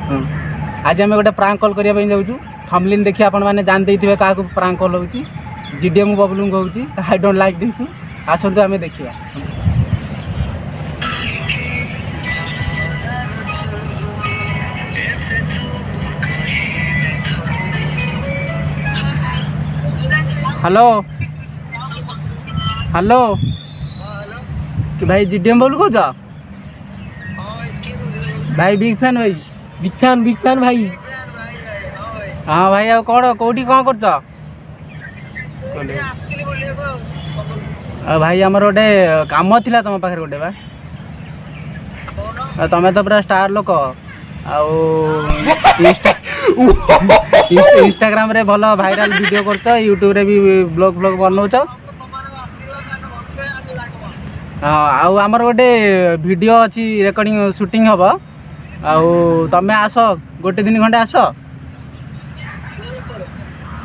आज आम गोटे प्रांक कॉल करने जाऊँ थमलिन देखिए आपण मैंने जान देते क्या प्रांक कॉल हो जीडीएम बबलू कहूँ आई डोंट लाइक दिस आसतु आम देखा हेलो हेलो कि भाई जीडीएम बबलू कह भाई बिग फैन भाई हाँ भाई आ कौन कौटी कौन कर भाई आमर गोटे काम थिला तुम पाखे गोटे बा तमें तो पूरा स्टार लोक इंस्टाग्राम रे भल भाइराल वीडियो करछ यूट्यूब रे भी ब्लॉग बनाऊछ हाँ आमर गोटे वीडियो अच्छी रेकर्डिंग शूटिंग हम आमे आस गोटे दिन खंडे आस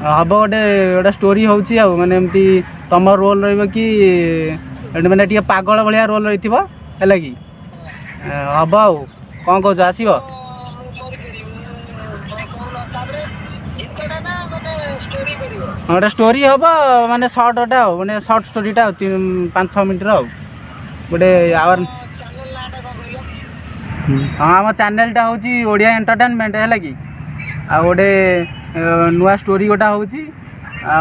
हम गोटे गोटे स्टोरी होची माने एमती तुम रोल रही मैंने टी पागल भाया रोल रही है कि हम कौन कौच आस गोटे स्टोरी हम माने सर्ट गोटे मैंने सर्ट स्टोरीटा 5-6 मिनट गोटे आवर हाँ आम चैनलटा हूँ ओडिया एंटरटेनमेंट है कि आ गोटे नुआ स्टोरी गोटा हूँ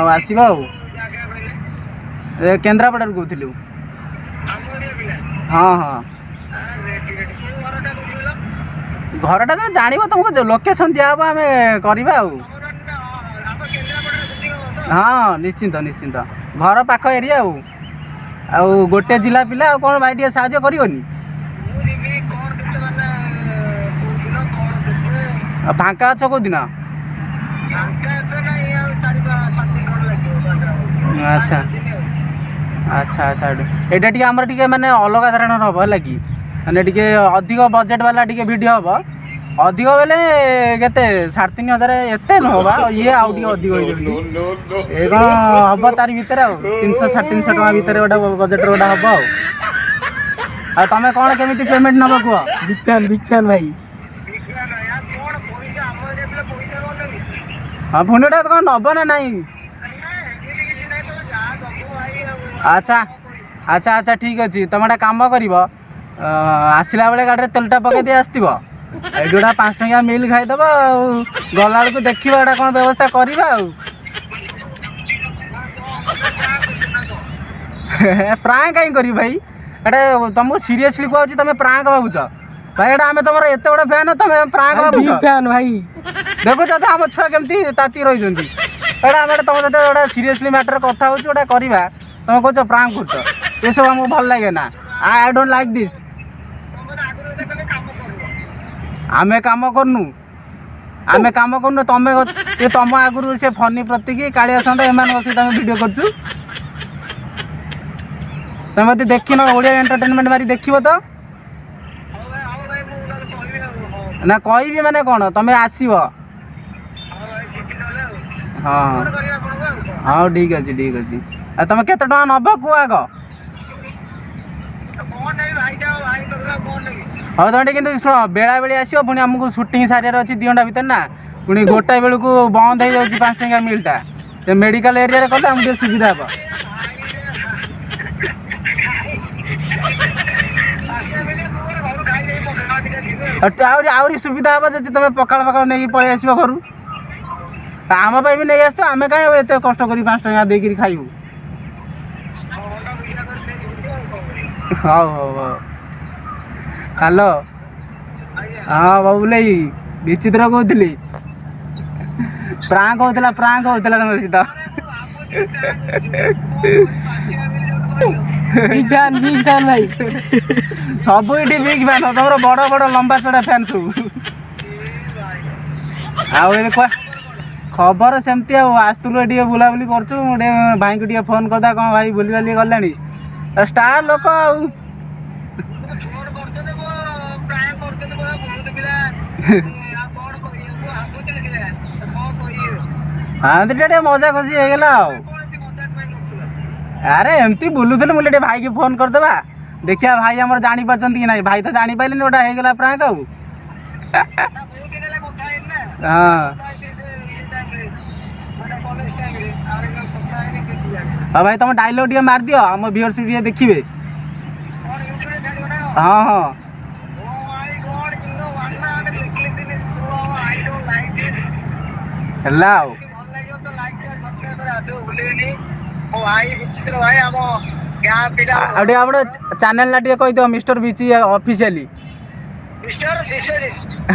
आसवा केन्द्रापड़ा कहूँ हाँ हाँ घरटा तुम जान तुमको लोकेशन दिहब आम करवा हाँ निश्चिंत निश्चिंत घर पाख एरिया गोटे जिला पिला कौन भाई टे साहाଯ୍य करनी फांका अच्छ कौ दिन अच्छा अच्छा अच्छा यहाँ टी आम टे मैंने अलग धारण हम है कि मैंने टे अधिक बजेट वाला टे वीडियो हम अधिक बेले के 3,500 एत नुहबा ये आउ अधिक ये कौन हम तार भितर 300-350 टका भितर गोटे बजेट गोटा हम तुम कौन केमी पेमेंट नब कह बिग फैन भाई हाँ पुण्यटा कौन नब ना नहीं अच्छा अच्छा अच्छा ठीक अच्छे तुम गोटे कम कर आसला बेले गाड़ी तेलटा पकई दे आसो ये 5 टंकिया मिल खाईदेव गला बेलू देखा कौन व्यवस्था करवा प्रांक कहीं करी भाई एटा तुमको सीरियसली कहूँ तुम प्रांक भावुच भाई एटा आम तुम एत बड़ा फैन तुम प्रांक भावुच फैन भाई देखुच तो आम छुआ केमती ताती रही एटा आम तुम सहित गोटे सीरियसली मैटर कथा हो करवा तुम कह प्रांक कर ये सब आमको भल लगे ना आई डोंट लाइक दिस आमे काम करनु तुम ये तुम आगुरी से फनी प्रतीक कालिया सन्द एम सहित वीडियो कर तुम देखन ओडिया एंटरटेनमेंट मारी देख तो ना कह माने कौन तुम आसव हाँ हाँ ठीक अच्छे ठीक अच्छे तुम केते टका नब कह आग हाँ तुम कि शुण बेला बेली आसो पुणी आमको सुटिंग सारे अच्छी 2 घंटा भितर ना पुणी गोटाए बेलू बंद हो जाऊँगी 5 टंकिया मिलटा मेडिकल एरिया कले आमको सुविधा हे आहरी सुविधा हे जब तुम पखाड़ पखाड़ नहीं पलि आस घर आम भी नहीं आस आम कहीं एत कष्ट कर 5 टंका देकर खाइबू हाँ हाँ हाँ हेलो हाँ बाबुल विचित्र कहती प्रांक होता तुम सहित बिग फैन भाई सब ये बिग फैन तुम बड़ बड़ लंबा चढ़ा फैन सब खबर सेमती आसतुलु ये बुलाबुली कर भाई को टे फोन करदा कौन भाई बुली बाली गला स्टार लोक हाँ तो मजा खुशी हो गला अरे एमती बुलूल मुझे भाई की फोन करदेवा देखिया भाई आमर जानी पार्टी कि ना भाई तो जानी पारे गोटा हो गला प्रांक हाँ हाँ भाई तुम डायलॉग टे मार दियो आम व्यूअर्स टे देखिए। हाँ हाँ ହେଲା ଆଉ ଆଉ ଟିକେ ଆମର ଚ୍ୟାନେଲ ନା ଟିକେ କହିଦିଅ ମିଷ୍ଟର ବିଚି ଅଫିସିଆଲି।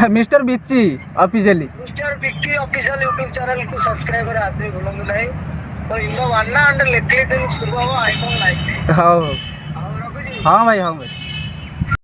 मिस्टर बिच्ची ऑफिशियली मिस्टर बिक्की ऑफिशियल यूट्यूब चैनल को सब्सक्राइब करा आते भूलंगे नहीं तो in one under little things पूर्व आई डोंट लाइक। हाँ और रघु जी हाँ भाई हाँ भाई।